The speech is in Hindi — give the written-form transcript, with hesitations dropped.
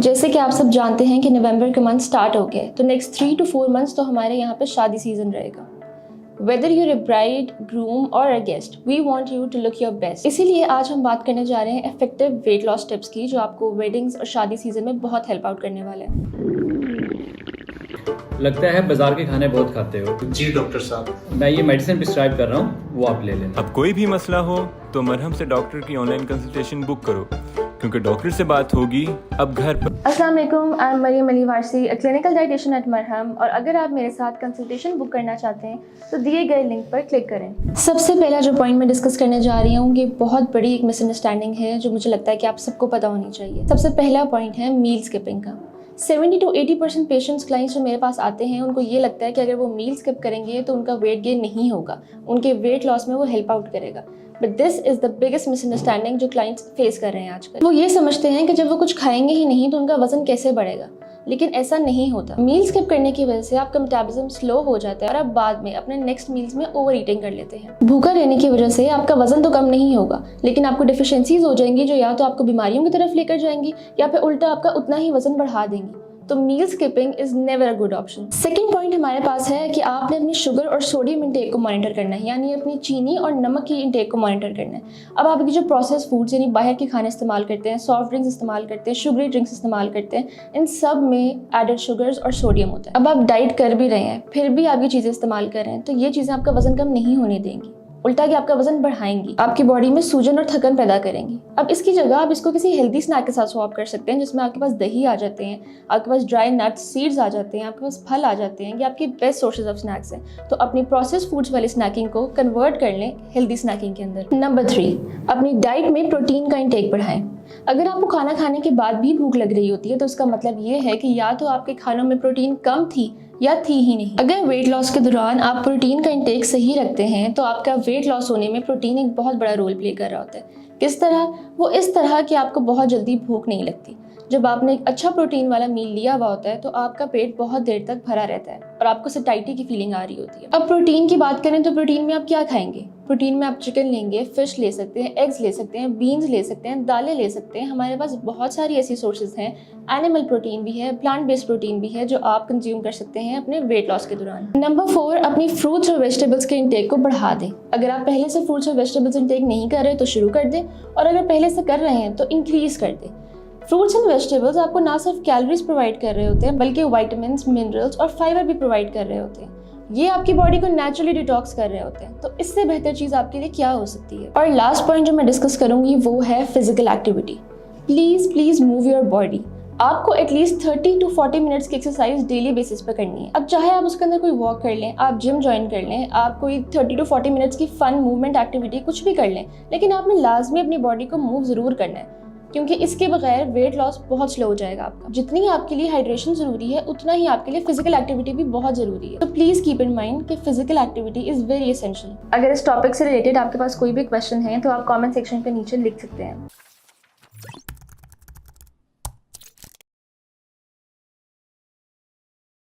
जैसे कि आप सब जानते हैं कि नवंबर का मंथ स्टार्ट हो गया है, तो नेक्स्ट 3 to 4 मंथ्स तो हमारे यहाँ पे शादी सीजन रहेगा। Whether you're a bride, groom और a guest, we want you to look your best. इसीलिए आज हम बात करने जा रहे हैं इफेक्टिव वेट लॉस टिप्स की, जो आपको वेडिंग्स और शादी सीजन में बहुत हेल्प आउट करने वाले हैं। लगता है बाजार के खाने बहुत खाते हो। जी डॉक्टर साहब, मैं ये मेडिसिन प्रिस्क्राइब कर रहा हूँ, वो आप ले लेना। अब कोई भी मसला हो तो मरहम से डॉक्टर की ऑनलाइन कंसल्टेशन बुक करो, क्योंकि डॉक्टर से बात होगी अब घर पर। अस्सलाम वालेकुम, I am Maryam Ali Warsi, a clinical dietitian at Marham, और अगर आप मेरे साथ कंसल्टेशन बुक करना चाहते हैं तो दिए गए लिंक पर क्लिक करें। सबसे पहला जो पॉइंट मैं डिस्कस करने जा रही हूँ, ये बहुत बड़ी एक मिसअंडरस्टैंडिंग है जो मुझे लगता है कि आप सबको पता होनी चाहिए। सबसे पहला पॉइंट है मील स्किपिंग का। 70 to 80% पेशेंट्स क्लाइंट्स जो मेरे पास आते हैं, उनको ये लगता है कि अगर वो मील स्किप करेंगे तो उनका वेट गेन नहीं होगा, उनके वेट लॉस में वो हेल्प आउट करेगा। But this is the biggest misunderstanding जो क्लाइंट्स फेस कर रहे हैं आजकल। वो ये समझते हैं कि जब वो कुछ खाएंगे ही नहीं तो उनका वजन कैसे बढ़ेगा, लेकिन ऐसा नहीं होता। मील स्किप करने की वजह से आपका मेटाबॉलिज्म स्लो हो जाता है और आप बाद में अपने नेक्स्ट मील्स में ओवर ईटिंग कर लेते हैं। भूखा रहने की वजह से आपका वजन तो कम नहीं होगा, लेकिन आपको डिफिशिएंसीज हो जाएंगी जो या तो आपको बीमारियों की तरफ लेकर जाएंगी या फिर उल्टा आपका उतना ही वजन बढ़ा देंगी। तो meal skipping is never a good option. Second point हमारे पास है कि आपने अपनी शुगर और सोडियम इंटेक को मॉनिटर करना है, यानी अपनी चीनी और नमक की इंटेक को मॉनिटर करना है। अब आपकी जो प्रोसेस फूड्स यानी बाहर के खाने इस्तेमाल करते हैं, सॉफ्ट ड्रिंक्स इस्तेमाल करते हैं, शुगरी ड्रिंक्स इस्तेमाल करते हैं, इन सब में एडेड शुगर्स और सोडियम होता है। अब आप डाइट कर भी रहे हैं फिर भी आप ये चीज़ें इस्तेमाल कर रहे हैं, तो ये चीज़ें आपका वजन कम नहीं होने देंगी, उल्टा कि आपका वजन बढ़ाएंगी, आपकी बॉडी में सूजन और थकन पैदा करेंगी। अब इसकी जगह आप इसको किसी हेल्दी स्नैक के साथ स्वैप कर सकते हैं, जिसमें आपके पास दही आ जाते हैं, आपके पास ड्राई नट्स, सीड्स आ जाते हैं, आपके पास फल आ जाते हैं। ये आपके बेस्ट सोर्सेज ऑफ स्नैक्स हैं। तो अपनी प्रोसेस फूड्स वाली स्नैकिंग को कन्वर्ट कर लें हेल्दी स्नैकिंग के अंदर। नंबर 3, अपनी डाइट में प्रोटीन का इंटेक बढ़ाएं। अगर आपको खाना खाने के बाद भी भूख लग रही होती है तो इसका मतलब ये है कि या तो आपके खानों में प्रोटीन कम थी या थी ही नहीं। अगर वेट लॉस के दौरान आप प्रोटीन का इंटेक सही रखते हैं तो आपका वेट लॉस होने में प्रोटीन एक बहुत बड़ा रोल प्ले कर रहा होता है। किस तरह? वो इस तरह कि आपको बहुत जल्दी भूख नहीं लगती। जब आपने एक अच्छा प्रोटीन वाला मील लिया हुआ होता है तो आपका पेट बहुत देर तक भरा रहता है और आपको सैटिस्फैक्शन की फीलिंग आ रही होती है। अब प्रोटीन की बात करें तो प्रोटीन में आप क्या खाएंगे? प्रोटीन में आप चिकन लेंगे, फिश ले सकते हैं, एग्स ले सकते हैं, बीन्स ले सकते हैं, दालें ले सकते हैं। हमारे पास बहुत सारी ऐसी सोर्सेज हैं। एनिमल प्रोटीन भी है, प्लांट बेस्ड प्रोटीन भी है, जो आप कंज्यूम कर सकते हैं अपने वेट लॉस के दौरान। नंबर 4, अपनी फ्रूट्स और वेजिटेबल्स के इंटेक को बढ़ा दें। अगर आप पहले से फ्रूट्स और वेजिटेबल्स इंटेक नहीं कर रहे तो शुरू कर दें, और अगर पहले से कर रहे हैं तो इंक्रीज कर दें। फ्रूट्स एंड वेजिटेबल्स आपको ना सिर्फ कैलोरीज प्रोवाइड कर रहे होते हैं, बल्कि विटामिन्स, मिनरल्स और फाइबर भी प्रोवाइड कर रहे होते हैं। ये आपकी बॉडी को नेचुरली डिटॉक्स कर रहे होते हैं। तो इससे बेहतर चीज़ आपके लिए क्या हो सकती है? और लास्ट पॉइंट जो मैं डिस्कस करूंगी वो है physical activity. Please move your body. आपको एटलीस्ट 30 to 40 मिनट्स की एक्सरसाइज डेली बेसिस पर करनी है। अब चाहे आप उसके अंदर कोई वॉक कर लें, आप जिम ज्वाइन कर लें, आप कोई 30 to 40 मिनट्स की फन मूवमेंट एक्टिविटी कुछ भी कर लें, लेकिन आपने लाजमी अपनी बॉडी को मूव ज़रूर करना है, क्योंकि इसके बगैर वेट लॉस बहुत स्लो हो जाएगा आपका। जितनी आपके लिए हाइड्रेशन ज़रूरी है उतना ही आपके लिए फिजिकल एक्टिविटी भी बहुत ज़रूरी है। तो प्लीज़ कीप इन माइंड कि physical activity is very essential. अगर इस टॉपिक से रिलेटेड आपके पास कोई भी क्वेश्चन है तो आप कमेंट सेक्शन पे नीचे लिख सकते हैं।